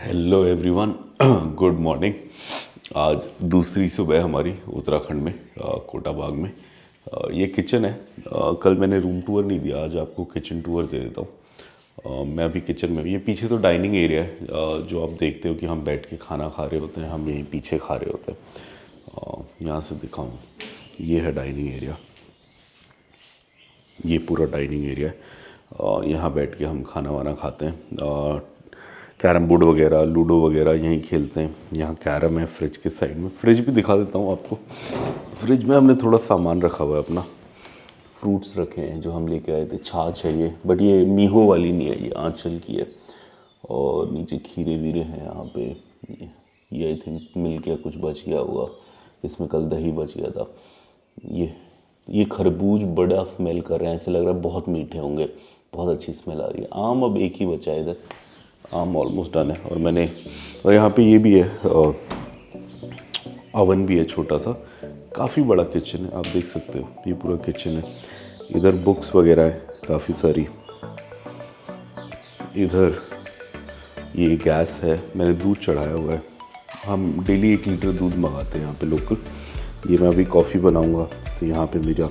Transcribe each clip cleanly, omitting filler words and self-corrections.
Hello everyone, good morning. आज दूसरी सुबह हमारी उत्तराखंड में कोटा बाग में। ये किचन है। कल मैंने रूम टूर नहीं दिया, आज आपको किचन टूर दे देता हूँ। मैं अभी किचन में, ये पीछे तो डाइनिंग एरिया है, जो आप देखते हो कि हम बैठ के खाना खा रहे होते हैं, हम यहीं पीछे खा रहे होते हैं। यहाँ से दिखाऊँ, ये है डाइनिंग एरिया, ये पूरा डाइनिंग एरिया है। यहाँ बैठ के हम खाना वाना खाते हैं। कैरम बोर्ड वगैरह, लूडो वगैरह यहीं खेलते हैं। यहाँ कैरम है फ्रिज के साइड में। फ्रिज भी दिखा देता हूँ आपको। फ्रिज में हमने थोड़ा सामान रखा हुआ है अपना। फ्रूट्स रखे हैं जो हम लेके आए थे। छाछ है ये, बट ये मीहो वाली नहीं है, ये आंचल की है। और नीचे खीरे वीरे हैं यहाँ पे। ये आई थिंक मिल के कुछ बच गया हुआ, इसमें कल दही बच गया था। ये खरबूज बड़ा स्मेल कर रहे हैं, ऐसे लग रहा है बहुत मीठे होंगे, बहुत अच्छी स्मेल आ रही है। आम अब एक ही बचा है इधर, आम ऑलमोस्ट डन है। और यहाँ पे ये भी है, ओवन भी है छोटा सा। काफ़ी बड़ा किचन है, आप देख सकते हो, ये पूरा किचन है। इधर बुक्स वगैरह है काफ़ी सारी। इधर ये गैस है, मैंने दूध चढ़ाया हुआ है। हम डेली 1 लीटर दूध मंगाते हैं यहाँ पे लोकल। ये मैं अभी कॉफ़ी बनाऊँगा, तो यहाँ पे मेरा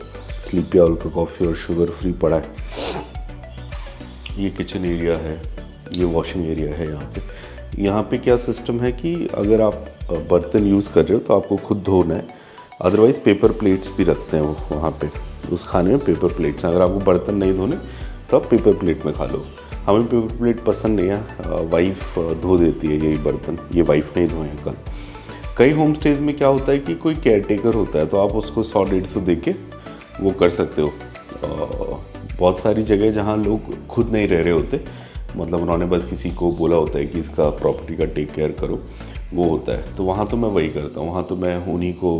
स्लीपी आउल का कॉफ़ी और शुगर फ्री पड़ा है। ये किचन एरिया है, ये वॉशिंग एरिया है। यहाँ पे क्या सिस्टम है कि अगर आप बर्तन यूज़ कर रहे हो तो आपको खुद धोना है, अदरवाइज़ पेपर प्लेट्स भी रखते हैं वो वहाँ पे। उस खाने में पेपर प्लेट्स, अगर आपको बर्तन नहीं धोने तो आप पेपर प्लेट में खा लो। हमें पेपर प्लेट पसंद नहीं है, वाइफ धो देती है यही बर्तन। ये वाइफ नहीं धोए कल। कई होम स्टेज में क्या होता है कि कोई केयर टेकर होता है, तो आप उसको 100-150 दे के वो कर सकते हो। बहुत सारी जगह जहाँ लोग खुद नहीं रह रहे होते, मतलब उन्होंने बस किसी को बोला होता है कि इसका प्रॉपर्टी का टेक केयर करो, वो होता है। तो वहाँ तो मैं वही करता हूँ। वहाँ तो मैं उन्हीं को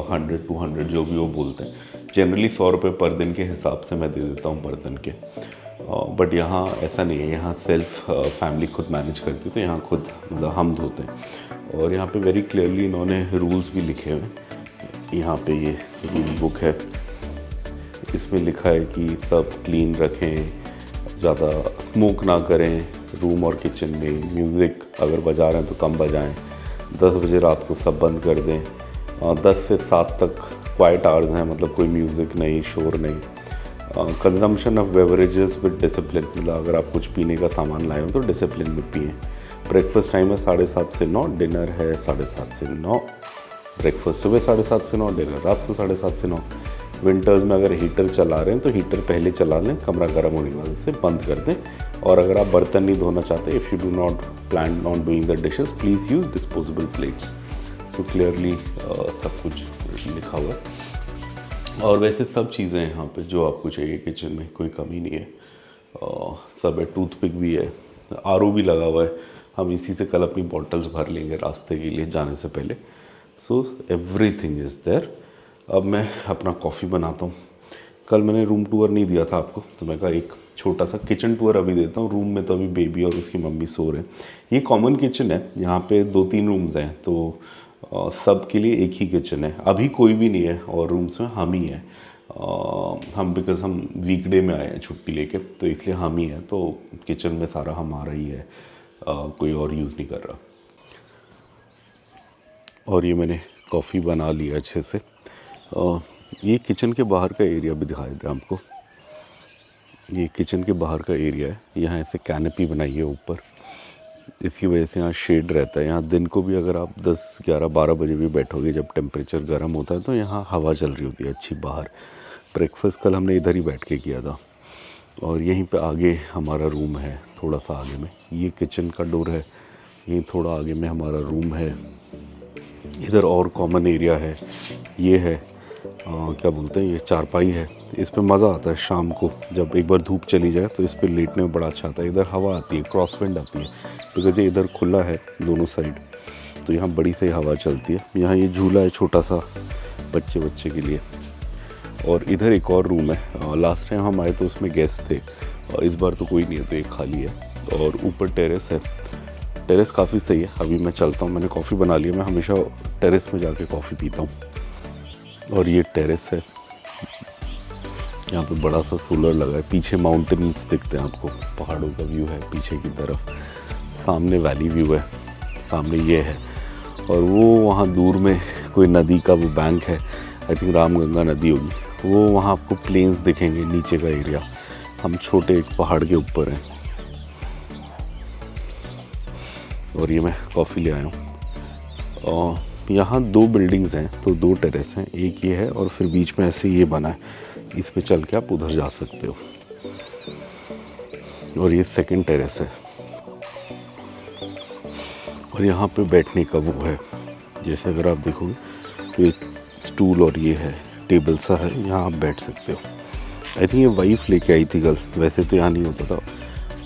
100-200 जो भी वो बोलते हैं, जनरली 100 रुपये पर दिन के हिसाब से मैं दे देता हूँ बर्तन के। बट यहाँ ऐसा नहीं है, यहाँ सेल्फ फैमिली खुद मैनेज करती है, तो यहाँ खुद मतलब हम धोते हैं। और यहाँ पे वेरी क्लियरली इन्होंने रूल्स भी लिखे हुए हैं। यहाँ पे ये रूल बुक है, इसमें लिखा है कि सब क्लीन रखें, ज़्यादा स्मोक ना करें रूम और किचन में। म्यूज़िक अगर बजा रहे हैं तो कम बजाएं। 10 बजे रात को सब बंद कर दें। 10 से 7 तक क्वाइट आवर्स हैं, मतलब कोई म्यूज़िक नहीं, शोर नहीं। Consumption of beverages with discipline, मतलब अगर आप कुछ पीने का सामान लाए हो तो डिसिप्लिन में पिएँ। ब्रेकफास्ट टाइम है 7:30 से 9, डिनर है 7:30 से 9। ब्रेकफास्ट सुबह 7:30 से 9, डिनर रात को 7:30 से 9। विंटर्स में अगर हीटर चला रहे हैं तो हीटर पहले चला लें, कमरा गर्म होने की वजह से बंद कर दें। और अगर आप बर्तन नहीं धोना चाहते, if you do not plan on doing the dishes, please use disposable plates. So clearly सब कुछ लिखा हुआ है। और वैसे सब चीज़ें हैं यहाँ पे जो आपको चाहिए किचन में, कोई कमी नहीं है। सब है, टूथपिक भी है, आरओ भी लगा हुआ है। हम इसी से कल अपनी बॉटल्स भर लेंगे रास्ते के लिए जाने से पहले। So everything is there. अब मैं अपना कॉफ़ी बनाता हूँ। कल मैंने रूम टूर नहीं दिया था आपको, तो मैं कहा एक छोटा सा किचन टूर अभी देता हूँ। रूम में तो अभी बेबी और उसकी मम्मी सो रहे हैं। ये कॉमन किचन है, यहाँ पे 2-3 रूम्स हैं, तो सब के लिए एक ही किचन है। अभी कोई भी नहीं है और रूम्स में हम ही हैं। हम बिकॉज़ हम वीकडे में आए हैं छुट्टी लेके, तो इसलिए हम ही हैं। तो किचन में सारा हमारा ही है, कोई और यूज़ नहीं कर रहा। और ये मैंने कॉफ़ी बना ली अच्छे से। ये किचन के बाहर का एरिया भी दिखाई देता है आपको। ये किचन के बाहर का एरिया है। यहाँ ऐसे कैनपी बनाई है ऊपर, इसकी वजह से यहाँ शेड रहता है। यहाँ दिन को भी अगर आप 10, 11, 12 बजे भी बैठोगे, जब टेम्परेचर गर्म होता है, तो यहाँ हवा चल रही होती है अच्छी बाहर। ब्रेकफास्ट कल हमने इधर ही बैठ के किया था। और यहीं पे आगे हमारा रूम है, थोड़ा सा आगे में। ये किचन का डोर है, यहीं थोड़ा आगे में हमारा रूम है। इधर और कॉमन एरिया है, ये है क्या बोलते हैं, ये चारपाई है। इस पे मज़ा आता है शाम को, जब एक बार धूप चली जाए तो इस पे लेटने में बड़ा अच्छा आता है। इधर हवा आती है, क्रॉस विंड आती है, बिकॉज ये इधर खुला है दोनों साइड, तो यहाँ बड़ी सही हवा चलती है। यहाँ ये झूला है छोटा सा बच्चे के लिए। और इधर एक और रूम है। लास्ट टाइम हम आए तो उसमें गेस्ट थे, और इस बार तो कोई नहीं है, तो एक खाली है। और ऊपर टेरेस है। टेरेस काफ़ी सही है। अभी मैं चलता हूँ, मैंने कॉफ़ी बना ली है। मैं हमेशा टेरेस में जाके कॉफ़ी पीता हूँ। और ये टेरेस है, यहाँ पे बड़ा सा सोलर लगा है। पीछे माउंटेन्स दिखते हैं आपको, पहाड़ों का व्यू है पीछे की तरफ। सामने वैली व्यू है, सामने ये है, और वो वहाँ दूर में कोई नदी का वो बैंक है, आई थिंक रामगंगा नदी होगी, वो वहाँ आपको प्लेन्स दिखेंगे, नीचे का एरिया। हम छोटे एक पहाड़ के ऊपर हैं। और ये मैं कॉफ़ी ले आया हूँ। और यहाँ 2 बिल्डिंग्स हैं, तो 2 टेरेस हैं, एक ये है और फिर बीच में ऐसे ये बना है, इस पे चल के आप उधर जा सकते हो। और ये सेकंड टेरेस है, और यहाँ पे बैठने का वो है, जैसे अगर आप देखोगे तो एक स्टूल और ये है, टेबल सा है, यहाँ आप बैठ सकते हो। आई थिंक ये वाइफ लेके आई थी कल, वैसे तो यहाँ नहीं होता था,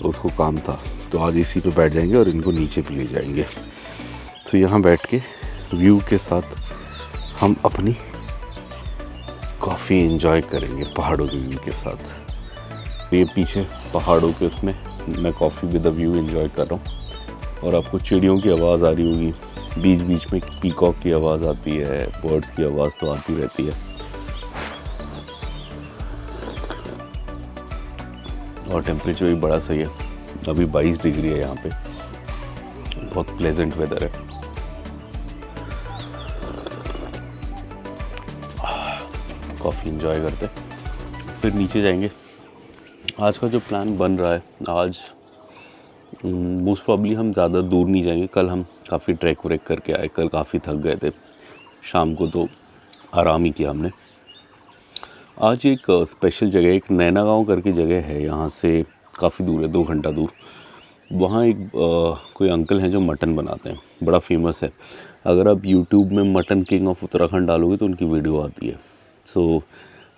उसको काम था, तो आज इसी पे बैठ जाएंगे और इनको नीचे भी ले जाएंगे। तो यहाँ बैठ के व्यू के साथ हम अपनी कॉफ़ी एंजॉय करेंगे पहाड़ों के व्यू के साथ। तो ये पीछे पहाड़ों के उसमें मैं coffee with the view enjoy कर रहा हूँ, और आपको चिड़ियों की आवाज़ आ रही होगी, बीच बीच में पीकॉक की आवाज़ आती है, बर्ड्स की आवाज़ तो आती रहती है। और टेम्परेचर भी बड़ा सही है, अभी 22 डिग्री है यहाँ पे, बहुत प्लेजेंट वेदर है। कॉफ़ी एंजॉय करते फिर नीचे जाएंगे। आज का जो प्लान बन रहा है, आज मोस्ट प्रॉब्ली हम ज़्यादा दूर नहीं जाएंगे। कल हम काफ़ी ट्रैक व्रैक करके आए, कल काफ़ी थक गए थे, शाम को तो आराम ही किया हमने। आज एक स्पेशल जगह, एक नैना गाँव करके जगह है, यहाँ से काफ़ी दूर है, 2 घंटा दूर। वहाँ एक कोई अंकल हैं जो मटन बनाते हैं, बड़ा फेमस है। अगर आप यूट्यूब में मटन किंग ऑफ उत्तराखंड डालोगे तो उनकी वीडियो आती है। सो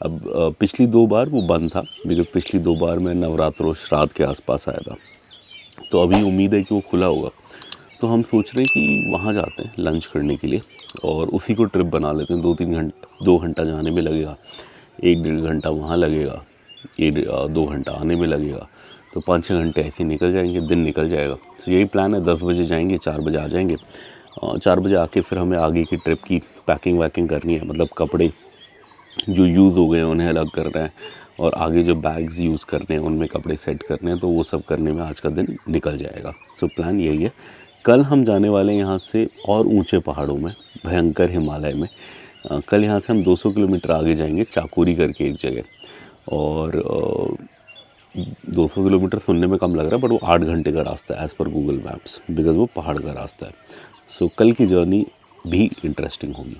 अब पिछली 2 बार वो बंद था, बिकॉज पिछली 2 बार मैं नवरात्रों श्राद्ध के आसपास आया था, तो अभी उम्मीद है कि वो खुला होगा। तो हम सोच रहे हैं कि वहाँ जाते हैं लंच करने के लिए, और उसी को ट्रिप बना लेते हैं। 2 घंटा जाने में लगेगा, 1-1.5 घंटा वहाँ लगेगा, 2 घंटा आने में लगेगा, तो 5-6 घंटे ऐसे निकल जाएंगे, दिन निकल जाएगा। तो यही प्लान है, 10 बजे जाएंगे, 4 बजे आ जाएंगे। 4 बजे आके फिर हमें आगे की ट्रिप की पैकिंग वैकिंग करनी है, मतलब कपड़े जो यूज़ हो गए हैं उन्हें अलग करना है, और आगे जो बैग्स यूज़ करने हैं उनमें कपड़े सेट करने हैं, तो वो सब करने में आज का दिन निकल जाएगा। सो प्लान यही है। कल हम जाने वाले हैं यहाँ से और ऊंचे पहाड़ों में, भयंकर हिमालय में। कल यहाँ से हम 200 किलोमीटर आगे जाएंगे, चाकोरी करके एक जगह, और 200 किलोमीटर सुनने में कम लग रहा है, बट वो 8 घंटे का रास्ता है as per Google maps, because वो पहाड़ का रास्ता है। सो कल की जर्नी भी इंटरेस्टिंग होगी।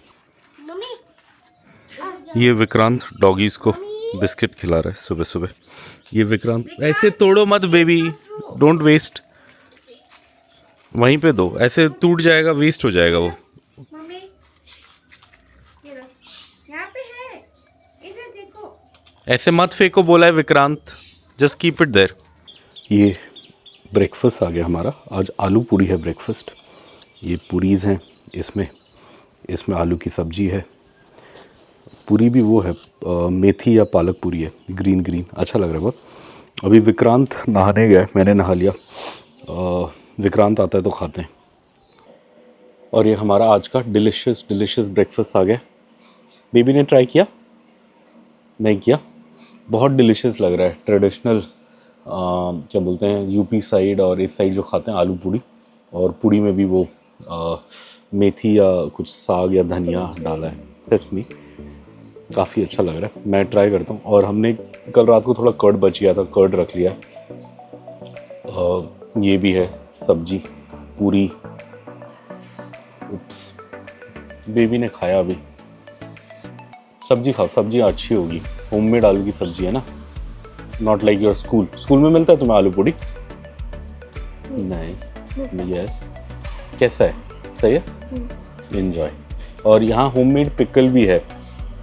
ये विक्रांत डॉगीज़ को बिस्किट खिला रहा है सुबह सुबह। ये विक्रांत, ऐसे तोड़ो मत बेबी, डोंट वेस्ट, वहीं पे दो, ऐसे टूट जाएगा, वेस्ट हो जाएगा वो। मम्मी ये लो, यहाँ पे है, इधर देखो। ऐसे मत फेंको बोला है Vikrant, just keep it there. ये ब्रेकफास्ट आ गया हमारा, आज आलू पूरी है ब्रेकफास्ट। ये पूरीज़ हैं, इसमें आलू की सब्जी है, पूरी भी वो है मेथी या पालक पूरी है, ग्रीन अच्छा लग रहा है बहुत। अभी विक्रांत नहाने गया, मैंने नहा लिया, विक्रांत आता है तो खाते हैं। और ये हमारा आज का डिलीशियस ब्रेकफास्ट आ गया। बेबी ने ट्राई किया? नहीं किया? बहुत डिलीशियस लग रहा है, ट्रेडिशनल क्या बोलते हैं यूपी साइड और इस साइड जो खाते हैं आलू पूड़ी, और पूड़ी में भी वो मेथी या कुछ साग या धनिया डाला है, सेसमी, काफ़ी अच्छा लग रहा है। मैं ट्राई करता हूँ। और हमने कल रात को थोड़ा कर्ड बच गया था, कर्ड रख लिया। ये भी है सब्जी, पूरी। उप्स, बेबी ने खाया अभी। सब्जी खाओ, सब्जी अच्छी होगी, होममेड आलू की सब्जी है ना, नॉट लाइक योर स्कूल में मिलता है तुम्हें आलू पूड़ी? नहीं। यस, कैसा है? सही है, एंजॉय। और यहाँ होममेड पिकल भी है,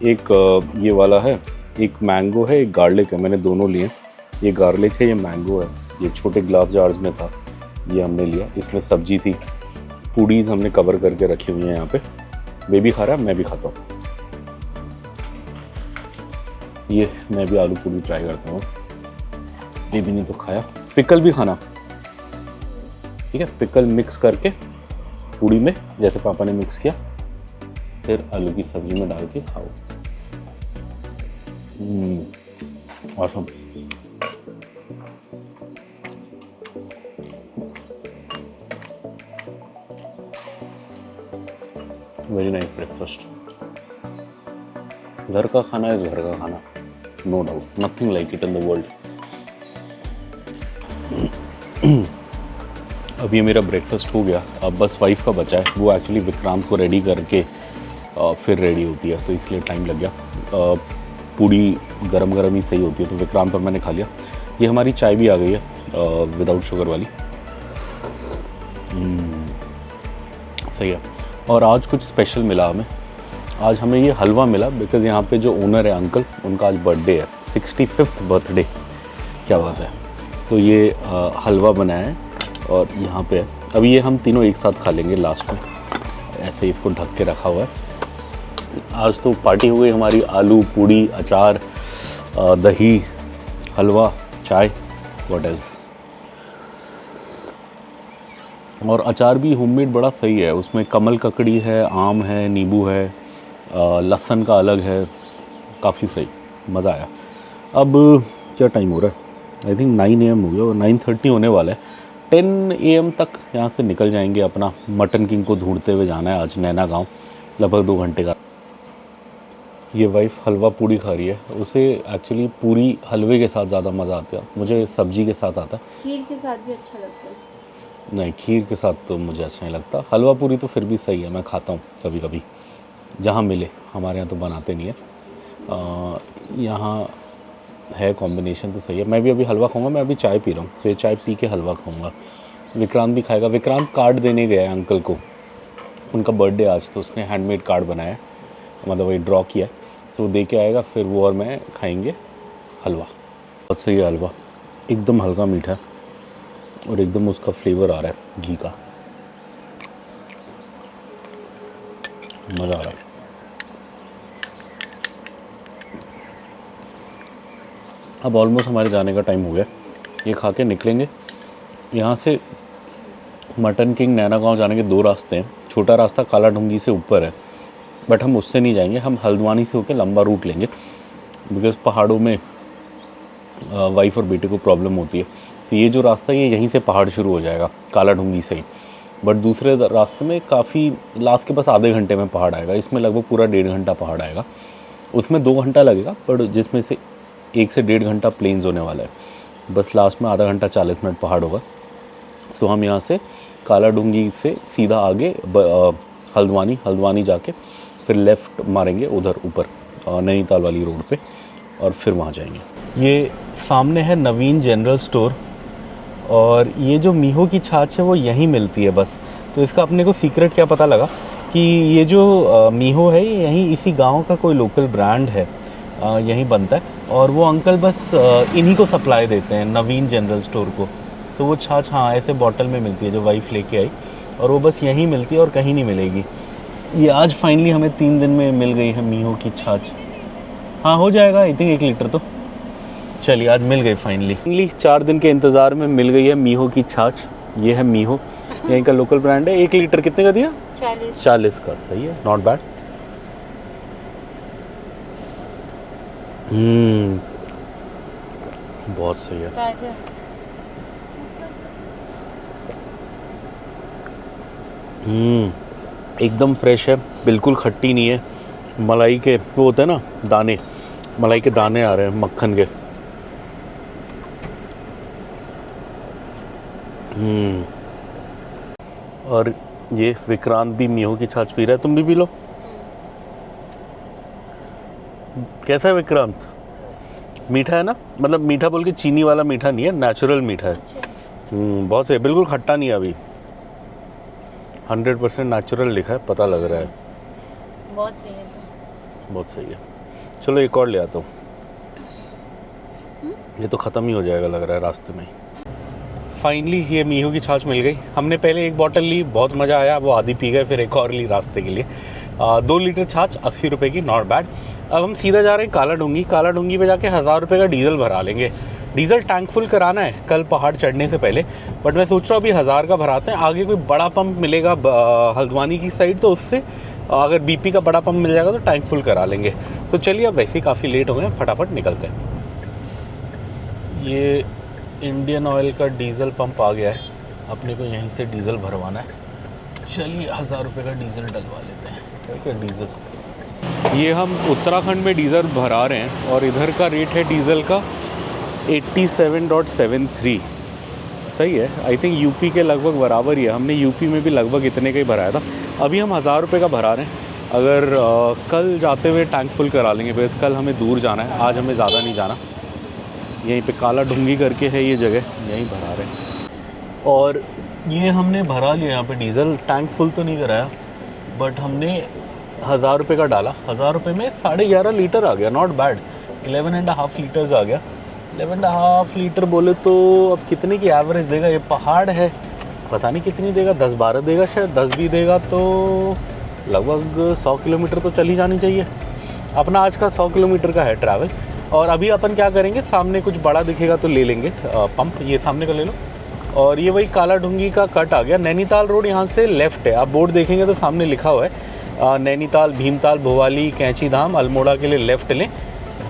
एक ये वाला है, एक मैंगो है, एक गार्लिक है, मैंने दोनों लिए। ये गार्लिक है, ये मैंगो है, ये छोटे ग्लास जार्स में था, ये हमने लिया। इसमें सब्जी थी, पूड़ीज हमने कवर करके रखी हुई हैं यहाँ पे। बेबी खा रहा है, मैं भी खाता हूँ। ये मैं भी आलू पूड़ी ट्राई करता हूँ, बेबी ने तो खाया। पिकल भी खाना, ठीक है? पिकल मिक्स करके पूड़ी में, जैसे पापा ने मिक्स किया, फिर आलू की सब्जी में डाल के खाओ। ऑसम। Very nice breakfast. घर का खाना इज घर का खाना, no doubt, nothing like it in the world. अब ये मेरा ब्रेकफास्ट हो गया, अब बस वाइफ का बचा है। वो एक्चुअली विक्रांत को रेडी करके फिर रेडी होती है, तो इसलिए टाइम लग गया। पूड़ी गरम गरम ही सही होती है, तो विक्रांत और मैंने खा लिया। ये हमारी चाय भी आ गई है विदाउट शुगर वाली, सही है। और आज कुछ स्पेशल मिला हमें, आज हमें ये हलवा मिला, बिकॉज़ यहाँ पे जो ओनर है अंकल, उनका आज बर्थडे है, 65th बर्थडे, क्या बात है। तो ये हलवा बनाया है और यहाँ पे है। अब ये हम तीनों एक साथ खा लेंगे लास्ट में, ऐसे इसको ढक के रखा हुआ है। आज तो पार्टी हो गई हमारी, आलू पूड़ी, अचार, दही, हलवा, चाय, व्हाट एल्स। और अचार भी होममेड बड़ा सही है, उसमें कमल ककड़ी है, आम है, नींबू है, लहसुन का अलग है, काफ़ी सही, मज़ा आया। अब क्या टाइम हो रहा है, आई थिंक 9 AM हो गया और 9:30 होने वाला है। 10 AM तक यहाँ से निकल जाएंगे, अपना मटन किंग को ढूंढते हुए जाना है आज नैना गाँव, लगभग 2 घंटे का। ये वाइफ हलवा पूड़ी खा रही है, उसे एक्चुअली पूरी हलवे के साथ ज़्यादा मज़ा आता है, मुझे सब्जी के साथ आता है। खीर के साथ भी अच्छा लगता है। नहीं, खीर के साथ तो मुझे अच्छा नहीं लगता। हलवा पूरी तो फिर भी सही है, मैं खाता हूँ कभी कभी, जहाँ मिले। हमारे यहाँ तो बनाते नहीं है, यहाँ है कॉम्बिनेशन तो सही है। मैं भी अभी हलवा खाऊंगा, मैं अभी चाय पी रहा हूँ, फिर चाय पी के हलवा खाऊंगा। विक्रांत भी खाएगा। विक्रांत कार्ड देने गया है अंकल को, उनका बर्थडे आज, तो उसने हैंडमेड कार्ड बनाया है, मतलब वही ड्रॉ किया है, तो वो दे के आएगा, फिर वो और मैं खाएंगे हलवा। बहुत सही है हलवा, एकदम हल्का मीठा और एकदम उसका फ्लेवर आ रहा है घी का, मज़ा आ रहा है। अब ऑलमोस्ट हमारे जाने का टाइम हो गया, ये खा के निकलेंगे। यहाँ से मटन किंग नैना गाँव जाने के 2 रास्ते हैं। छोटा रास्ता काला ढूंगी से ऊपर है, बट हम उससे नहीं जाएंगे, हम हल्द्वानी से होकर लंबा रूट लेंगे, बिकॉज़ पहाड़ों में वाइफ और बेटे को प्रॉब्लम होती है। तो ये जो रास्ता है, ये यहीं से पहाड़ शुरू हो जाएगा काला ढूंगी से ही, बट दूसरे रास्ते में काफ़ी लास्ट के बस आधे घंटे में पहाड़ आएगा। इसमें लगभग पूरा 1.5 घंटा पहाड़ आएगा, उसमें 2 घंटा लगेगा, पर जिसमें से 1 से 1.5 घंटा प्लेन्स होने वाला है, बस लास्ट में आधा घंटा 40 मिनट पहाड़ होगा। तो हम यहाँ से काला ढूंगी से सीधा आगे हल्द्वानी जाके फिर लेफ़्ट मारेंगे उधर ऊपर नैनीताल वाली रोड पे, और फिर वहाँ जाएंगे। ये सामने है नवीन जनरल स्टोर, और ये जो मीहो की छाछ है वो यहीं मिलती है बस। तो इसका अपने को सीक्रेट क्या पता लगा कि ये जो मीहो है, ये यहीं इसी गांव का कोई लोकल ब्रांड है, यहीं बनता है, और वो अंकल बस इन्हीं को सप्लाई देते हैं, नवीन जनरल स्टोर को। तो वो छाछ हाँ ऐसे बॉटल में मिलती है, जो वाइफ लेके आई, और वो बस यहीं मिलती है और कहीं नहीं मिलेगी। ये आज फाइनली हमें 3 दिन में मिल गई है मीहो की छाछ। हाँ हो जाएगा आई थिंक 1 लीटर तो। चलिए आज मिल गई फाइनली 4 दिन के इंतज़ार में मिल गई है मीहो की छाछ। ये है मीहो, यहीं का लोकल ब्रांड है। 1 लीटर कितने का दिया? 40 का, सही है, नॉट बैड। बहुत सही है, एकदम फ्रेश है, बिल्कुल खट्टी नहीं है। मलाई के वो होते हैं ना दाने, मलाई के दाने आ रहे हैं मक्खन के। और ये विक्रांत भी मीहो की छाछ पी रहा है, तुम भी पी लो। कैसा है विक्रांत? मीठा है ना, मतलब मीठा बोल के चीनी वाला मीठा नहीं है, नेचुरल मीठा है। बहुत सही, बिल्कुल खट्टा नहीं है अभी, 100% नेचुरल लिखा है, पता लग रहा है। बहुत सही है तो। बहुत सही है। चलो एक और ले आता हूँ, ये तो ख़त्म ही हो जाएगा लग रहा है रास्ते में। फाइनली ये मीहो की छाछ मिल गई। हमने पहले 1 बॉटल ली, बहुत मज़ा आया, वो आधी पी गए, फिर एक और ली रास्ते के लिए। 2 लीटर छाछ 80 रुपये की, नॉट बैड। अब हम सीधा जा रहे हैं काला ढूंगी पे जाके 1000 रुपये का डीजल भरा लेंगे। डीजल टैंक फुल कराना है कल पहाड़ चढ़ने से पहले, बट मैं सोच रहा हूँ अभी 1000 का भराते हैं। आगे कोई बड़ा पंप मिलेगा हल्द्वानी की साइड, तो उससे अगर BP का बड़ा पंप मिल जाएगा तो टैंक फुल करा लेंगे। तो चलिए अब वैसे ही काफ़ी लेट हो गए, फटाफट निकलते हैं। ये इंडियन ऑयल का डीजल पंप आ गया है, अपने को यहीं से डीजल भरवाना है। चलिए 1000 रुपये का डीजल डलवा लेते हैं। ठीक है डीज़ल। ये हम उत्तराखंड में डीज़ल भरा रहे हैं और इधर का रेट है डीज़ल का 87.73। सही है। आई थिंक यूपी के लगभग बराबर ही है। हमने यूपी में भी लगभग इतने का ही भराया था। अभी हम 1000 रुपये का भरा रहे हैं। अगर कल जाते हुए टैंक फुल करा लेंगे, बिकॉज कल हमें दूर जाना है, आज हमें ज़्यादा नहीं जाना। यहीं पे काला ढूंगी करके है ये जगह, यहीं भरा रहे हैं। और ये हमने भरा लिया यहाँ पे डीज़ल। टैंक फुल तो नहीं कराया, बट हमने 1000 रुपये का डाला। 1000 रुपये में 11.5 लीटर आ गया, नॉट बैड। 11.5 लीटर्स आ गया। 11.5 लीटर बोले तो अब कितने की एवरेज देगा? ये पहाड़ है, पता नहीं कितनी देगा, 10-12 देगा शायद। 10 भी देगा तो लगभग 100 किलोमीटर तो चली जानी चाहिए। अपना आज का 100 किलोमीटर का है ट्रैवल। और अभी अपन क्या करेंगे, सामने कुछ बड़ा दिखेगा तो ले लेंगे पंप। ये सामने का ले लो। और ये वही काला ढूंगी का कट आ गया। नैनीताल रोड यहाँ से लेफ़्ट है। आप बोर्ड देखेंगे तो सामने लिखा हुआ है नैनीताल, भीमताल, भोवाली, कैंची धाम, अल्मोड़ा के लिए लेफ़्ट लें,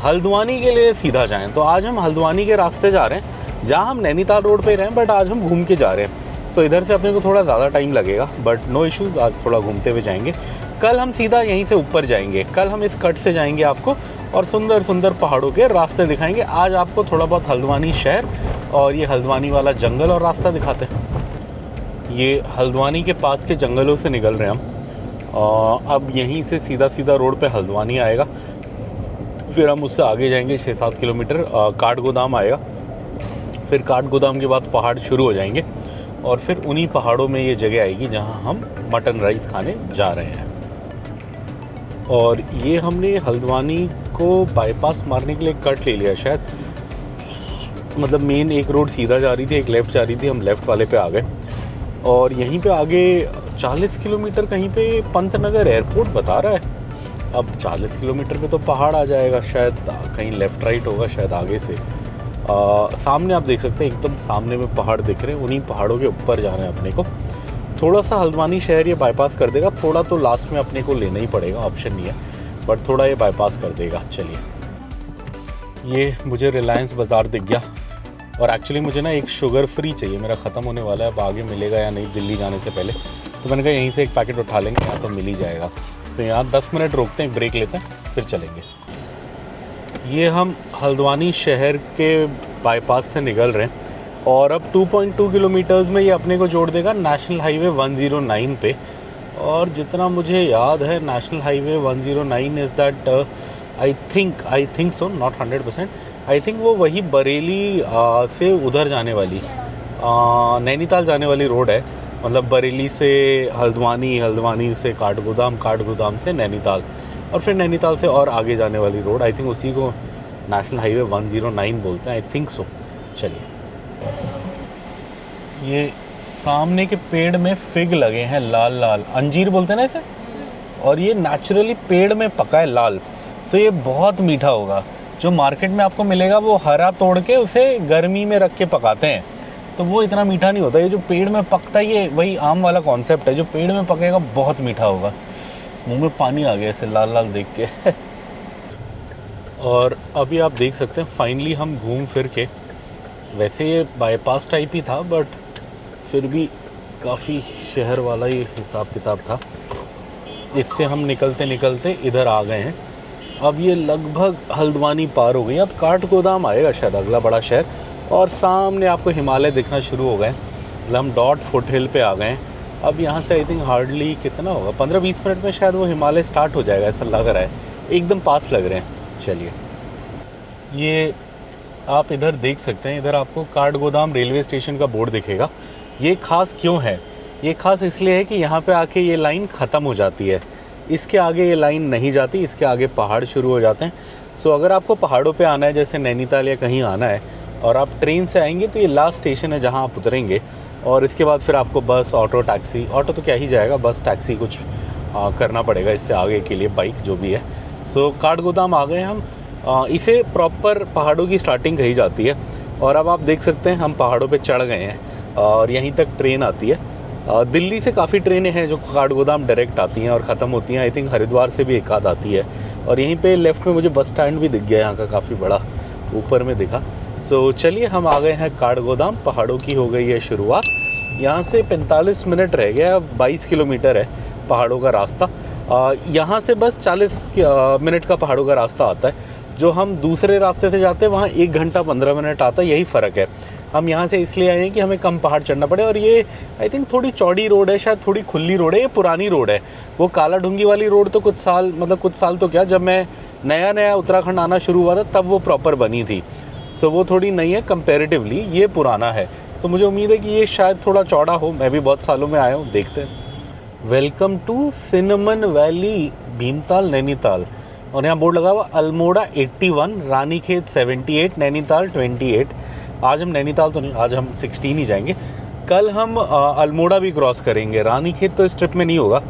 हल्द्वानी के लिए सीधा जाएं। तो आज हम हल्द्वानी के रास्ते जा रहे हैं, जहाँ हम नैनीताल रोड पे रहे हैं, बट आज हम घूम के जा रहे हैं। सो इधर से अपने को थोड़ा ज़्यादा टाइम लगेगा, बट नो इशूज़। आज थोड़ा घूमते हुए जाएंगे। कल हम सीधा यहीं से ऊपर जाएंगे। कल हम इस कट से जाएंगे आपको और सुंदर सुंदर पहाड़ों के रास्ते दिखाएंगे। आज आपको थोड़ा बहुत हल्द्वानी शहर और ये हल्द्वानी वाला जंगल और रास्ता दिखाते हैं। ये हल्द्वानी के पास के जंगलों से निकल रहे हैं हम। अब यहीं से सीधा सीधा रोड पे हल्द्वानी आएगा। फिर हम उससे आगे जाएंगे 6-7 किलोमीटर, काठगोदाम आएगा। फिर काठगोदाम के बाद पहाड़ शुरू हो जाएंगे और फिर उन्हीं पहाड़ों में ये जगह आएगी जहाँ हम मटन राइस खाने जा रहे हैं। और ये हमने हल्द्वानी को बाईपास मारने के लिए कट ले लिया शायद। मतलब मेन एक रोड सीधा जा रही थी, एक लेफ़्ट जा रही थी, हम लेफ़्ट वाले पे आ गए। और यहीं पे आगे 40 किलोमीटर कहीं पे पंतनगर एयरपोर्ट बता रहा है। अब 40 किलोमीटर पे तो पहाड़ आ जाएगा शायद, कहीं लेफ़्ट राइट होगा शायद आगे से। सामने आप देख सकते हैं, एकदम सामने में पहाड़ दिख रहे हैं। उन्हीं पहाड़ों के ऊपर जाना है अपने को। थोड़ा सा हल्द्वानी शहर ये बाईपास कर देगा, थोड़ा तो लास्ट में अपने को लेना ही पड़ेगा, ऑप्शन नहीं है, बट थोड़ा ये बाईपास कर देगा। चलिए, ये मुझे रिलायंस बाज़ार दिख गया। और एक्चुअली मुझे ना एक शुगर फ्री चाहिए, मेरा ख़त्म होने वाला है। अब आगे मिलेगा या नहीं दिल्ली जाने से पहले, तो मैंने कहा यहीं से एक पैकेट उठा लेंगे, यहाँ तो मिल ही जाएगा। तो यहाँ 10 मिनट रोकते हैं, ब्रेक लेते हैं, फिर चलेंगे। ये हम हल्द्वानी शहर के बाईपास से निकल रहे हैं और अब 2.2 किलोमीटर्स में ये अपने को जोड़ देगा नेशनल हाईवे 109 पे। और जितना मुझे याद है, national highway 109 is that I think so, not 100%, I think वो वही बरेली से उधर जाने वाली नैनीताल जाने वाली रोड है। मतलब बरेली से हल्द्वानी, हल्द्वानी से काठगोदाम, काठगोदाम से नैनीताल, और फिर नैनीताल से और आगे जाने वाली रोड। आई थिंक उसी को नेशनल हाईवे 109 बोलते हैं, आई थिंक सो। चलिए, ये सामने के पेड़ में फिग लगे हैं, लाल लाल अंजीर बोलते हैं ना इसे, और ये नेचुरली पेड़ में पका है लाल। तो ये बहुत मीठा होगा। जो मार्केट में आपको मिलेगा वो हरा तोड़ के उसे गर्मी में रख के पकाते हैं, तो वो इतना मीठा नहीं होता। ये जो पेड़ में पकता है, ये वही आम वाला कॉन्सेप्ट है। जो पेड़ में पकेगा बहुत मीठा होगा। मुंह में पानी आ गया इसे लाल लाल देख के। और अभी आप देख सकते हैं फाइनली हम घूम फिर के, वैसे ये बाईपास टाइप ही था बट फिर भी काफ़ी शहर वाला ही हिसाब किताब था। इससे हम निकलते निकलते इधर आ गए हैं। अब ये लगभग हल्द्वानी पार हो गई। अब काठगोदाम आएगा शायद अगला बड़ा शहर, और सामने आपको हिमालय दिखना शुरू हो गए। मतलब हम डॉट फुट हिल पे आ गए हैं। अब यहाँ से आई थिंक हार्डली कितना होगा, 15-20 मिनट में शायद वो हिमालय स्टार्ट हो जाएगा, ऐसा लग रहा है। एकदम पास लग रहे हैं। चलिए, ये आप इधर देख सकते हैं, इधर आपको काठगोदाम रेलवे स्टेशन का बोर्ड दिखेगा। ये खास क्यों है? ये खास इसलिए है कि यहाँ पे आके ये लाइन ख़त्म हो जाती है। इसके आगे ये लाइन नहीं जाती, इसके आगे पहाड़ शुरू हो जाते हैं। सो अगर आपको पहाड़ों पे आना है, जैसे नैनीताल या कहीं आना है, और आप ट्रेन से आएंगे तो ये लास्ट स्टेशन है जहाँ आप उतरेंगे। और इसके बाद फिर आपको बस, ऑटो, टैक्सी, ऑटो तो क्या ही जाएगा, बस टैक्सी कुछ करना पड़ेगा इससे आगे के लिए, बाइक जो भी है। सो काठगोदाम आ गए हम। इसे प्रॉपर पहाड़ों की स्टार्टिंग कही जाती है। और अब आप देख सकते हैं हम पहाड़ों पे चढ़ गए हैं और यहीं तक ट्रेन आती है। दिल्ली से काफ़ी ट्रेनें हैं जो काठगोदाम डायरेक्ट आती हैं और ख़त्म होती हैं। आई थिंक हरिद्वार से भी एक आध आती है। और यहीं पे लेफ़्ट में मुझे बस स्टैंड भी दिख गया यहाँ का, काफ़ी बड़ा ऊपर में दिखा। सो चलिए, हम आ गए हैं काठगोदाम। पहाड़ों की हो गई है शुरुआत। यहाँ से 45 मिनट रह गया, 22 किलोमीटर है पहाड़ों का रास्ता। यहाँ से बस 40 मिनट का पहाड़ों का रास्ता आता है। जो हम दूसरे रास्ते से जाते हैं वहाँ 1 घंटा 15 मिनट आता है, यही फ़र्क है। हम यहाँ से इसलिए आए हैं कि हमें कम पहाड़ चढ़ना पड़े। और ये आई थिंक थोड़ी चौड़ी रोड है, शायद थोड़ी खुली रोड है, ये पुरानी रोड है। वो काला ढूंगी वाली रोड तो कुछ साल तो क्या, जब मैं नया उत्तराखंड आना शुरू हुआ था तब वो प्रॉपर बनी थी। सो वो थोड़ी नई है कंपैरेटिवली, ये पुराना है। तो मुझे उम्मीद है कि ये शायद थोड़ा चौड़ा हो। मैं भी बहुत सालों में आया हूँ, देखते हैं। Welcome to Cinnamon Valley, Bhimtal, Nainital. और यहाँ बोर्ड लगा हुआ अल्मोड़ा 81, रानीखेत 78, नैनीताल 28। आज हम नैनीताल तो नहीं, आज हम 16 ही जाएंगे। कल हम अल्मोड़ा भी क्रॉस करेंगे। रानीखेत तो इस ट्रिप में नहीं होगा।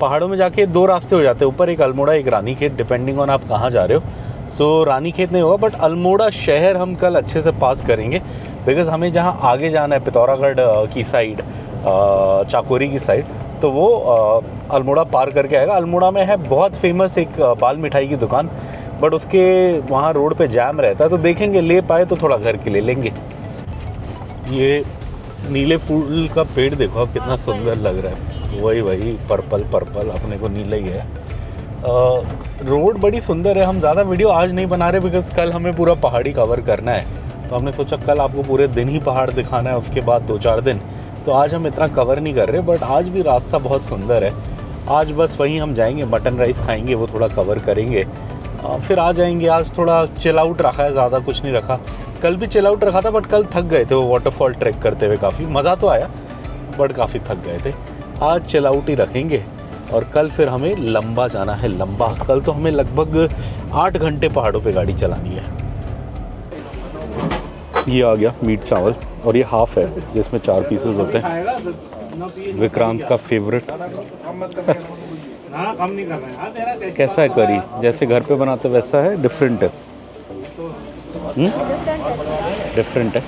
पहाड़ों में जाके 2 रास्ते हो जाते हैं, ऊपर एक अल्मोड़ा एक रानीखेत, डिपेंडिंग ऑन आप कहाँ जा रहे हो। सो रानीखेत नहीं होगा, बट अल्मोड़ा शहर हम कल अच्छे से पास करेंगे। बिकॉज़ हमें जहाँ आगे जाना है पिथौरागढ़ की साइड, चाकोरी की साइड, तो वो अल्मोड़ा पार करके आएगा। अल्मोड़ा में है बहुत फेमस एक बाल मिठाई की दुकान, बट उसके वहाँ रोड पे जाम रहता है, तो देखेंगे, ले पाए तो थोड़ा घर के ले लेंगे। ये नीले फूल का पेड़ देखो अब कितना सुंदर लग रहा है। वही पर्पल अपने को नीला ही है। रोड बड़ी सुंदर है। हम ज़्यादा वीडियो आज नहीं बना रहे बिकॉज़ कल हमें पूरा पहाड़ी कवर करना है। तो हमने सोचा कल आपको पूरे दिन ही पहाड़ दिखाना है, उसके बाद 2-4 दिन। तो आज हम इतना कवर नहीं कर रहे, बट आज भी रास्ता बहुत सुंदर है। आज बस वहीं हम जाएंगे, मटन राइस खाएंगे, वो थोड़ा कवर करेंगे, फिर आ जाएंगे। आज थोड़ा चिल आउट रखा है, ज़्यादा कुछ नहीं रखा। कल भी चिल आउट रखा था, बट कल थक गए थे वो वाटरफॉल ट्रैक करते हुए। काफ़ी मज़ा तो आया, बट काफ़ी थक गए थे। आज चिल आउट ही रखेंगे और कल फिर हमें लंबा जाना है, लंबा। कल तो हमें लगभग 8 घंटे पहाड़ों पे गाड़ी चलानी है। ये आ गया मीट चावल, और ये हाफ है जिसमें 4 पीसेस होते हैं। विक्रांत का फेवरेट। कैसा है करी? जैसे घर पे बनाते वैसा है, डिफरेंट है? डिफरेंट है।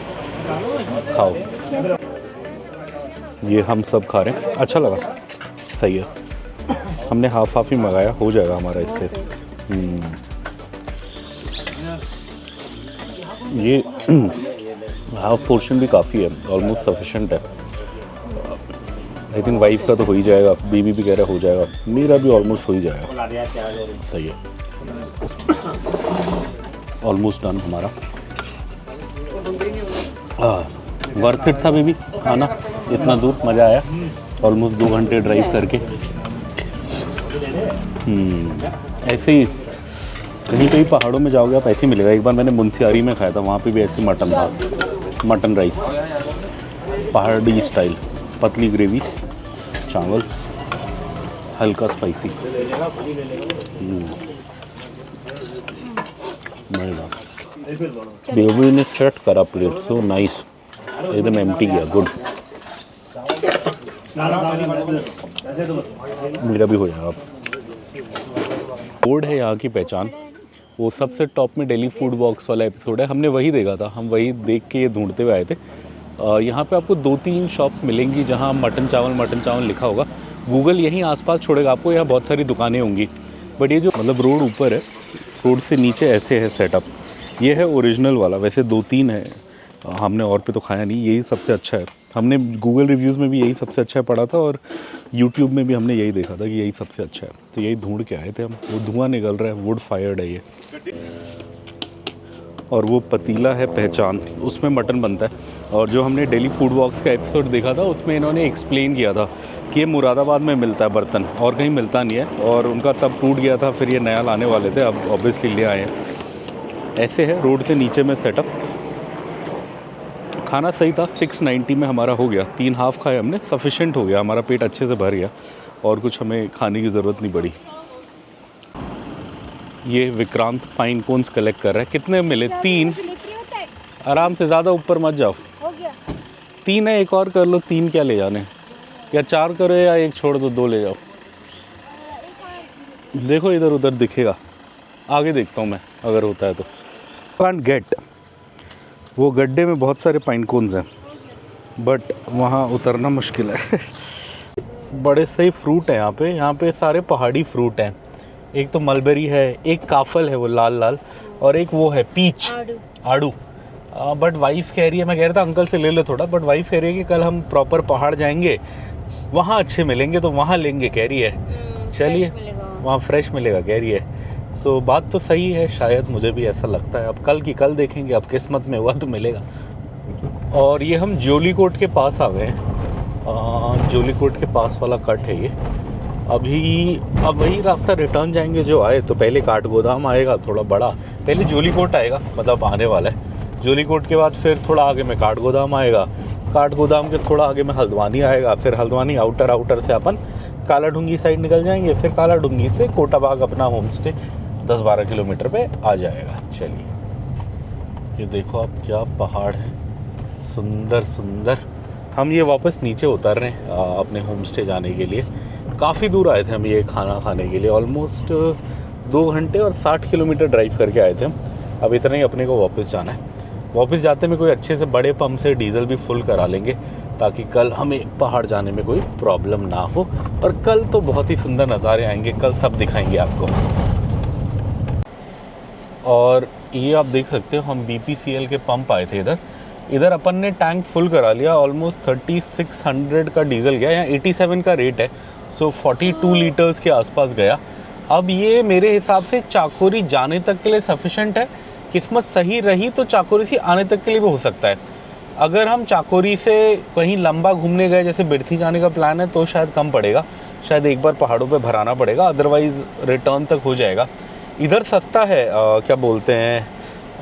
खाओ। ये हम सब खा रहे हैं, अच्छा लगा, सही है। हमने हाफ ही मंगाया, हो जाएगा हमारा इससे। ये हाफ पोर्शन भी काफ़ी है, ऑलमोस्ट सफिशेंट है। आई थिंक वाइफ का तो हो ही जाएगा, बीबी भी कह रहा हो जाएगा, मेरा भी ऑलमोस्ट हो ही जाएगा, सही है। ऑलमोस्ट डन हमारा। वर्थ इट था बेबी खाना, इतना दूर मज़ा आया। ऑलमोस्ट 2 घंटे ड्राइव करके। ऐसे ही कहीं पहाड़ों में जाओगे आप, ऐसे ही मिलेगा। एक बार मैंने मुंशियारी में खाया था, वहाँ पे भी ऐसे मटन था, मटन राइस पहाड़ी स्टाइल, पतली ग्रेवी, चावल, हल्का स्पाइसी। बेबी ने चट करा प्लेट, सो नाइस, एकदम एम्प्टी किया, गुड। मेरा भी हो जाएगा। बोर्ड है यहाँ की पहचान, वो सबसे टॉप में दिल्ली फूड वॉक्स वाला एपिसोड है, हमने वही देखा था। हम वही देख के ये ढूंढते हुए आए थे। यहाँ पे आपको 2-3 शॉप्स मिलेंगी जहाँ मटन चावल लिखा होगा। गूगल यहीं आसपास छोड़ेगा आपको, यहाँ बहुत सारी दुकानें होंगी। बट ये जो मतलब रोड ऊपर है, रोड से नीचे ऐसे है सेटअप। ये है ओरिजिनल वाला, वैसे 2-3 है, हमने और पे तो खाया नहीं, यही सबसे अच्छा है। हमने गूगल रिव्यूज़ में भी यही सबसे अच्छा पढ़ा था, और यूट्यूब में भी हमने यही देखा था कि यही सबसे अच्छा है, तो यही ढूंढ के आए थे हम। वो धुआं निकल रहा है, वुड फायर्ड है ये। और वो पतीला है पहचान, उसमें मटन बनता है। और जो हमने दिल्ली फूड वॉक्स का एपिसोड देखा था, उसमें इन्होंने एक्सप्लेन किया था कि ये मुरादाबाद में मिलता है बर्तन, और कहीं मिलता नहीं है। और उनका तब टूट गया था, फिर ये नया लाने वाले थे, अब ऑब्वियसली ले आए हैं। ऐसे है रोड से नीचे में सेटअप। खाना सही था, 690 में हमारा हो गया। 3 हाफ खाए हमने, सफिशेंट हो गया, हमारा पेट अच्छे से भर गया, और कुछ हमें खाने की ज़रूरत नहीं पड़ी। ये विक्रांत पाइन कोन्स कलेक्ट कर रहा है। कितने मिले? 3। आराम से, ज़्यादा ऊपर मत जाओ। हो गया 3 है, एक और कर लो। 3 क्या ले जाने, या 4 करो, या 1 छोड़ दो, 2 ले जाओ। देखो इधर उधर दिखेगा, आगे देखता हूँ मैं, अगर होता है तो। Can't get. वो गड्ढे में बहुत सारे पाइन कोन्स हैं, बट वहाँ उतरना मुश्किल है। बड़े सही फ्रूट है यहाँ पे सारे पहाड़ी फ्रूट हैं। एक तो मलबेरी है, एक काफल है वो लाल लाल, और एक वो है पीच, आड़ू। बट वाइफ कह रही है, मैं कह रहा था अंकल से ले लो थोड़ा, बट वाइफ कह रही है कि कल हम प्रॉपर पहाड़ जाएंगे, वहाँ अच्छे मिलेंगे, तो वहाँ लेंगे कह रही है। चलिए फ्रेश मिलेगा वहाँ। वहाँ फ्रेश मिलेगा कह रही है। सो बात तो सही है, शायद मुझे भी ऐसा लगता है। अब कल की कल देखेंगे, अब किस्मत में हुआ तो मिलेगा। और ये हम जोली कोट के पास आ गए हैं। जोली कोट के पास वाला कट है ये। अभी अब वही रास्ता रिटर्न जाएंगे जो आए, तो पहले काठगोदाम आएगा थोड़ा बड़ा, पहले जोली कोट आएगा, मतलब आने वाला है। जोली कोट के बाद फिर थोड़ा आगे में काठगोदाम आएगा, काठगोदाम के थोड़ा आगे में हल्द्वानी आएगा, फिर हल्द्वानी आउटर से अपन कालाढूंगी साइड निकल जाएंगे, फिर कालाढूंगी से कोटाबाग अपना होम स्टे 10-12 किलोमीटर पे आ जाएगा। चलिए ये देखो आप क्या पहाड़ है, सुंदर सुंदर। हम ये वापस नीचे उतर रहे हैं अपने होम स्टे जाने के लिए। काफ़ी दूर आए थे हम ये खाना खाने के लिए, ऑलमोस्ट 2 घंटे और 60 किलोमीटर ड्राइव करके आए थे हम। अब इतना ही अपने को वापस जाना है। वापस जाते में कोई अच्छे से बड़े पंप से डीजल भी फुल करा लेंगे, ताकि कल हमें पहाड़ जाने में कोई प्रॉब्लम ना हो। और कल तो बहुत ही सुंदर नज़ारे आएंगे, कल सब दिखाएंगे आपको। और ये आप देख सकते हो, हम BPCL के पंप आए थे इधर अपन ने टैंक फुल करा लिया। ऑलमोस्ट 3600 का डीजल गया, यहाँ 87 का रेट है, सो 42 लीटर्स के आसपास गया। अब ये मेरे हिसाब से चाकोरी जाने तक के लिए सफिशेंट है। किस्मत सही रही तो चाकोरी से आने तक के लिए भी हो सकता है। अगर हम चाकोरी से कहीं लंबा घूमने गए, जैसे बिरथी जाने का प्लान है, तो शायद कम पड़ेगा, शायद एक बार पहाड़ों पे भराना पड़ेगा, अदरवाइज़ रिटर्न तक हो जाएगा। इधर सस्ता है, क्या बोलते हैं,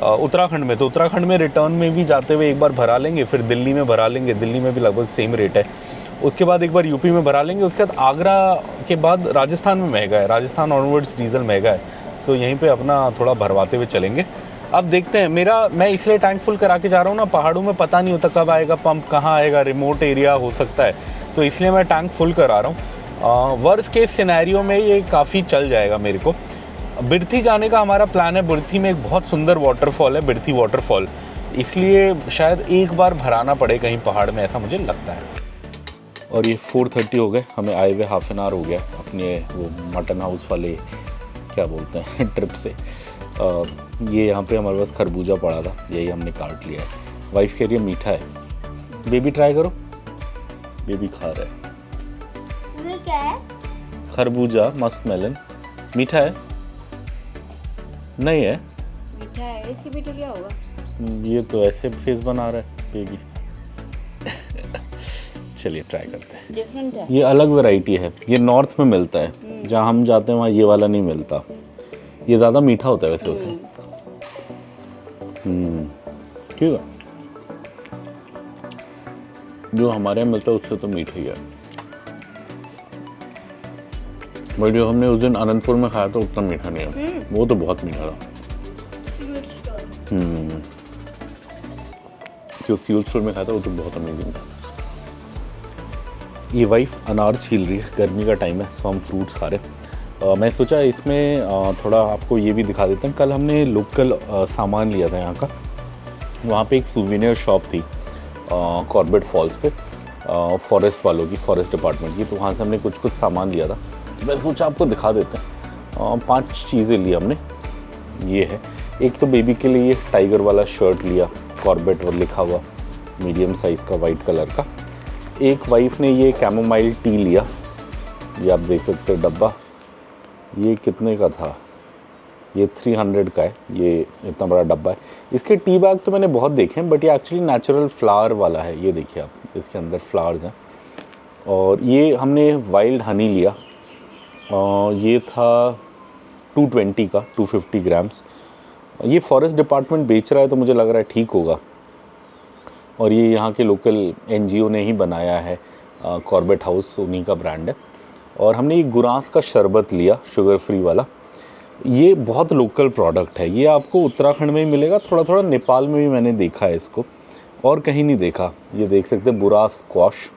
उत्तराखंड में। तो उत्तराखंड में रिटर्न में भी जाते हुए एक बार भरा लेंगे, फिर दिल्ली में भरा लेंगे, दिल्ली में भी लगभग सेम रेट है। उसके बाद एक बार यूपी में भरा लेंगे, उसके बाद आगरा के बाद राजस्थान में महंगा है, राजस्थान ऑनवर्ड्स डीजल महंगा है। सो यहीं पे अपना थोड़ा भरवाते हुए चलेंगे। अब देखते हैं, मैं इसलिए टैंक फुल करा के जा रहा हूँ ना, पहाड़ों में पता नहीं होता कब आएगा पंप, कहाँ आएगा, रिमोट एरिया हो सकता है, तो इसलिए मैं टैंक फुल करा रहा हूँ। वर्स्ट केस सिनेरियो में ये काफ़ी चल जाएगा मेरे को। बिरथी जाने का हमारा प्लान है। बिरथी में एक बहुत सुंदर वाटरफॉल है, बिरथी वाटरफॉल, इसलिए शायद एक बार भराना पड़े कहीं पहाड़ में, ऐसा मुझे लगता है। और ये 4:30 हो गए, हमें आए हुए हाफ एन आवर हो गया अपने वो मटन हाउस वाले क्या बोलते हैं ट्रिप से। ये यहाँ पे हमारे पास खरबूजा पड़ा था, यही हमने काट लिया है। वाइफ कह रही है मीठा है, बेबी ट्राई करो। बेबी खा रहा है। ये क्या है? खरबूजा, मस्क मेलन। मीठा है? नहीं है, मीठा है, ऐसी भी तो लिया होगा। ये तो ऐसे फेस बना रहा है बेबी। चलिए ट्राई करते हैं। डिफरेंट है। ये अलग वैरायटी है, ये नॉर्थ में मिलता है, जहाँ हम जाते हैं वहाँ ये वाला नहीं मिलता। ये ज़्यादा मीठा होता है वैसे उसे। ठीक है, जो हमारे यहाँ मिलता है उससे तो मीठा ही है, बट जो हमने उस दिन अनंतपुर में खाया था उतना मीठा नहीं है। वो तो बहुत मीठा था। जो सियोल स्टोर में खाया था वो तो बहुत अमेजिंग था। ये वाइफ अनार छील रही है, गर्मी का टाइम है, सो हम फ्रूट्स खा रहे हैं। मैं सोचा इसमें थोड़ा आपको ये भी दिखा देते हैं। कल हमने लोकल सामान लिया था यहाँ का, वहाँ पे एक सूवेनियर शॉप थी कॉर्बेट फॉल्स पे, फॉरेस्ट वालों की, फॉरेस्ट डिपार्टमेंट की, तो वहाँ से हमने कुछ सामान लिया था। तो मैं सोचा आपको दिखा देते हैं। 5 चीज़ें ली हमने। ये है, एक तो बेबी के लिए ये टाइगर वाला शर्ट लिया, कॉर्बेट और लिखा हुआ, मीडियम साइज़ का वाइट कलर का। एक वाइफ ने ये कैमोमाइल टी लिया, ये आप देख सकते हो डब्बा। ये कितने का था? ये 300 का है, ये इतना बड़ा डब्बा है। इसके टी बैग तो मैंने बहुत देखे हैं, बट ये एक्चुअली नेचुरल फ्लावर वाला है। ये देखिए आप, इसके अंदर फ्लावर्स हैं। और ये हमने वाइल्ड हनी लिया, ये था 220 का, 250 ग्राम्स। ये फॉरेस्ट डिपार्टमेंट बेच रहा है तो मुझे लग रहा है ठीक होगा। और ये यहाँ के लोकल NGO ने ही बनाया है, कॉर्बेट हाउस उन्हीं का ब्रांड है। और हमने ये गुरांस का शरबत लिया, शुगर फ्री वाला। ये बहुत लोकल प्रोडक्ट है, ये आपको उत्तराखंड में ही मिलेगा, थोड़ा थोड़ा नेपाल में भी मैंने देखा है इसको, और कहीं नहीं देखा। ये देख सकते हैं, बुरा स्क्वाश,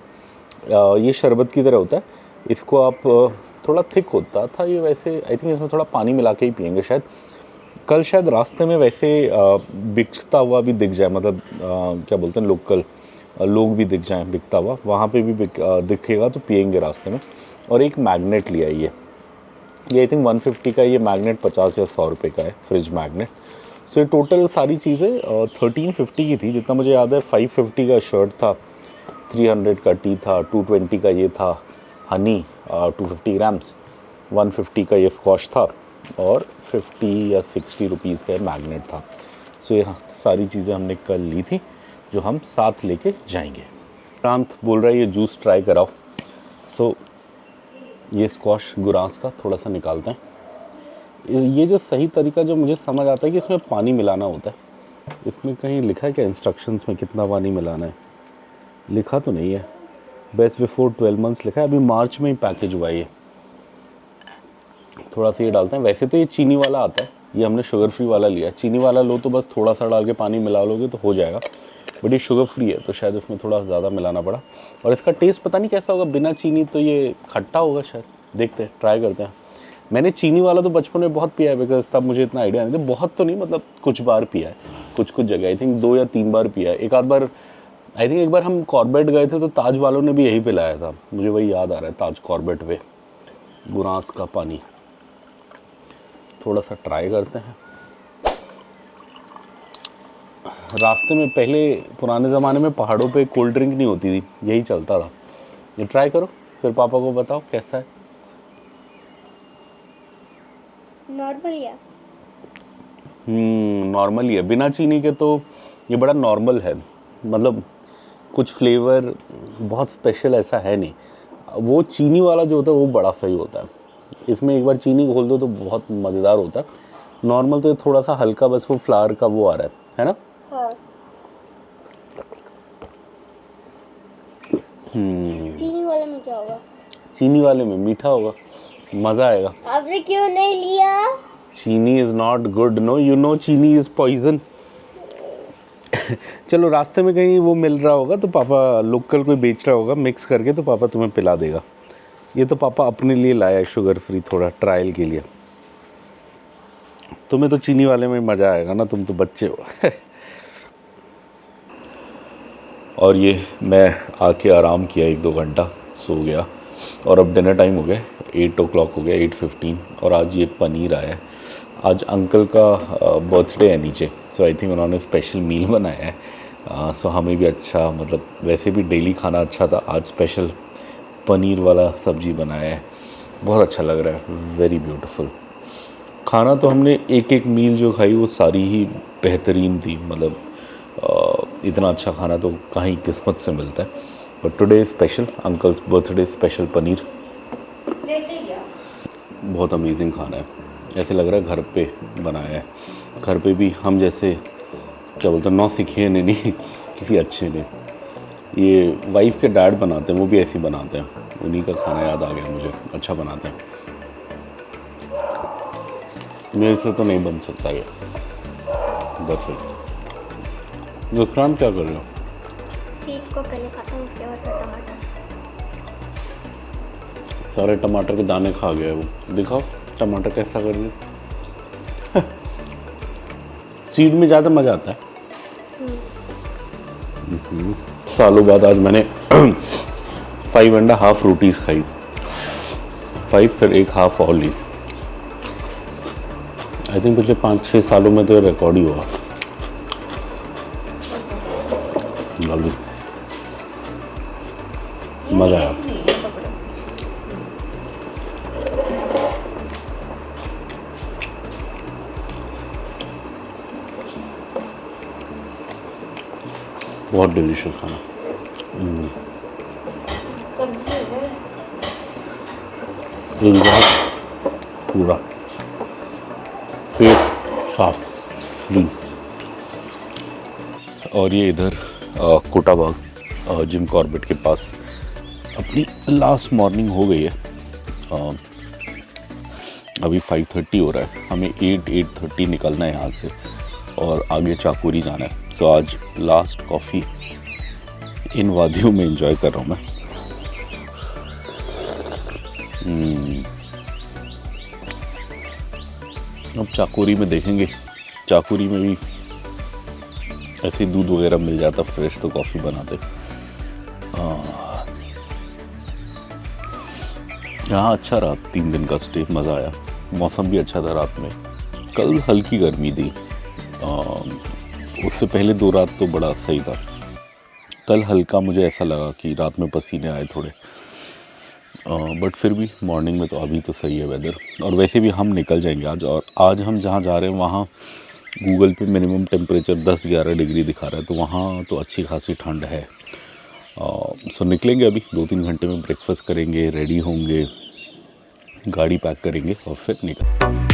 ये शरबत की तरह होता है। इसको आप थोड़ा थिक होता था ये, वैसे आई थिंक इसमें थोड़ा पानी मिला के ही पियेंगे शायद। कल शायद रास्ते में वैसे बिकता हुआ भी दिख जाए, मतलब क्या बोलते हैं, लोकल लोग भी दिख जाएं बिकता हुआ, वहाँ पे भी दिखेगा तो पियेंगे रास्ते में। और एक मैग्नेट लिया ये आई थिंक 150 का, ये मैग्नेट 50 या 100 रुपये का है, फ्रिज मैग्नेट। सो ये टोटल सारी चीज़ें 1350 की थी, जितना मुझे याद है। 550 का शर्ट था, 300 का टी था, 220 का ये था हनी 250 ग्राम्स, 150 का ये स्क्वाश था और 50 या 60 रुपीज़ का मैग्नेट था। सो ये सारी चीज़ें हमने कल ली थी जो हम साथ लेके जाएंगे। प्रांत बोल रहा है ये जूस ट्राई कराओ। सो ये स्क्वाश गुरांस का थोड़ा सा निकालते हैं। ये जो सही तरीका जो मुझे समझ आता है कि इसमें पानी मिलाना होता है। इसमें कहीं लिखा है क्या इंस्ट्रक्शंस में कितना पानी मिलाना है? लिखा तो नहीं है। बेस्ट बिफोर 12 मंथ्स लिखा है। अभी मार्च में ही पैकेज हुआ है ये। थोड़ा सा ये डालते हैं। वैसे तो ये चीनी वाला आता है, ये हमने शुगर फ्री वाला लिया। चीनी वाला लो तो बस थोड़ा सा डाल के पानी मिला लोगे तो हो जाएगा, बट ये शुगर फ्री है तो शायद इसमें थोड़ा ज़्यादा मिलाना पड़ा। और इसका टेस्ट पता नहीं कैसा होगा बिना चीनी, तो ये खट्टा होगा शायद। देखते हैं, ट्राई करते हैं। मैंने चीनी वाला तो बचपन में बहुत पिया है, बिकॉज तब मुझे इतना आइडिया नहीं था। बहुत तो नहीं, मतलब कुछ बार पिया है, कुछ जगह। आई थिंक 2 या 3 बार पिया है। एक आध बार आई थिंक एक बार हम कॉर्बेट गए थे तो ताज वालों ने भी यही पिलाया था, मुझे वही याद आ रहा है। ताज कॉर्बेट पे गुरांस का पानी थोड़ा सा ट्राई करते हैं। रास्ते में पहले पुराने ज़माने में पहाड़ों पे कोल्ड ड्रिंक नहीं होती थी, यही चलता था। ये ट्राई करो, फिर पापा को बताओ कैसा है। नॉर्मल है। नॉर्मल ही है, बिना चीनी के तो ये बड़ा नॉर्मल है। मतलब कुछ फ्लेवर बहुत स्पेशल ऐसा है नहीं। वो चीनी वाला जो होता है वो बड़ा सही होता है। इसमें एक बार चीनी घोल दो तो बहुत मज़ेदार होता है। नॉर्मल तो थोड़ा सा हल्का बस वो फ्लावर का वो आ रहा है ना। हाँ। चीनी वाले में क्या होगा? चीनी वाले में मीठा होगा, मज़ा आएगा। आपने क्यों नहीं लिया? Chini is not good, no, you know chini is poison. चलो रास्ते में कहीं वो मिल रहा होगा तो पापा, लोकल कोई बेच रहा होगा मिक्स करके, तो पापा तुम्हें पिला देगा। ये तो पापा अपने लिए लाया है शुगर फ्री, थोड़ा ट्रायल के लिए। तुम्हें तो चीनी वाले में मज़ा आएगा ना, तुम तो बच्चे हो। और ये मैं आके आराम किया 1-2 घंटा, सो गया। और अब डिनर टाइम हो गया, 8 o'clock हो गया, 8:15। और आज ये पनीर आया है। आज अंकल का बर्थडे है नीचे, सो आई थिंक उन्होंने स्पेशल मील बनाया है। सो हमें भी अच्छा, मतलब वैसे भी डेली खाना अच्छा था, आज स्पेशल पनीर वाला सब्जी बनाया है। बहुत अच्छा लग रहा है, वेरी ब्यूटीफुल। खाना तो हमने एक मील जो खाई वो सारी ही बेहतरीन थी। मतलब इतना अच्छा खाना तो कहीं किस्मत से मिलता है। But today special, uncle's birthday special paneer. बहुत अमेजिंग खाना है, ऐसे लग रहा है घर पे बनाया है। घर पे भी हम जैसे क्या बोलते हैं, नौसिखिए ने नहीं, किसी अच्छे ने। ये वाइफ के डैड बनाते हैं, वो भी ऐसे ही बनाते हैं। उन्हीं का खाना याद आ गया मुझे, अच्छा बनाते हैं। मेरे से तो नहीं बन सकता ये। बस विक्रांत क्या कर रहे हो? सीड्स को पहले खाता हूँ, उसके बाद टमाटर। सारे टमाटर के दाने खा गए वो। दिखाओ टमाटर कैसा कर रहे। सीड में ज़्यादा मज़ा आता है। सालों बाद आज मैंने 5.5 रोटीज़ खाई। 5 फिर 1 हाफ और ली। आई थिंक पिछले 5-6 सालों में तो रिकॉर्ड ही हुआ। मज़ा आया। बहुत डिलीशियस खाना। पूरा पेट साफ क्लीन। और ये इधर कोटाबाग जिम कॉर्बेट के पास अपनी लास्ट मॉर्निंग हो गई है। अभी 5:30 हो रहा है, हमें 8:30 निकलना है यहाँ से और आगे चाकुरी जाना है। तो आज लास्ट कॉफ़ी इन वादियों में एंजॉय कर रहा हूँ मैं। अब चाकुरी में देखेंगे, चाकुरी में भी ऐसे दूध वगैरह मिल जाता फ्रेश तो कॉफ़ी बनाते। यहाँ अच्छा रहा 3 दिन का स्टे, मज़ा आया। मौसम भी अच्छा था रात में। कल हल्की गर्मी थी, उससे पहले 2 रात तो बड़ा सही था। कल हल्का मुझे ऐसा लगा कि रात में पसीने आए थोड़े। बट फिर भी मॉर्निंग में तो अभी तो सही है वेदर। और वैसे भी हम निकल जाएंगे आज, और आज हम जहाँ जा रहे हैं वहाँ गूगल पे मिनिमम टेम्परेचर 10-11 डिग्री दिखा रहा है, तो वहाँ तो अच्छी खासी ठंड है। सो निकलेंगे अभी 2-3 घंटे में, ब्रेकफास्ट करेंगे, रेडी होंगे, गाड़ी पैक करेंगे और फिर निकल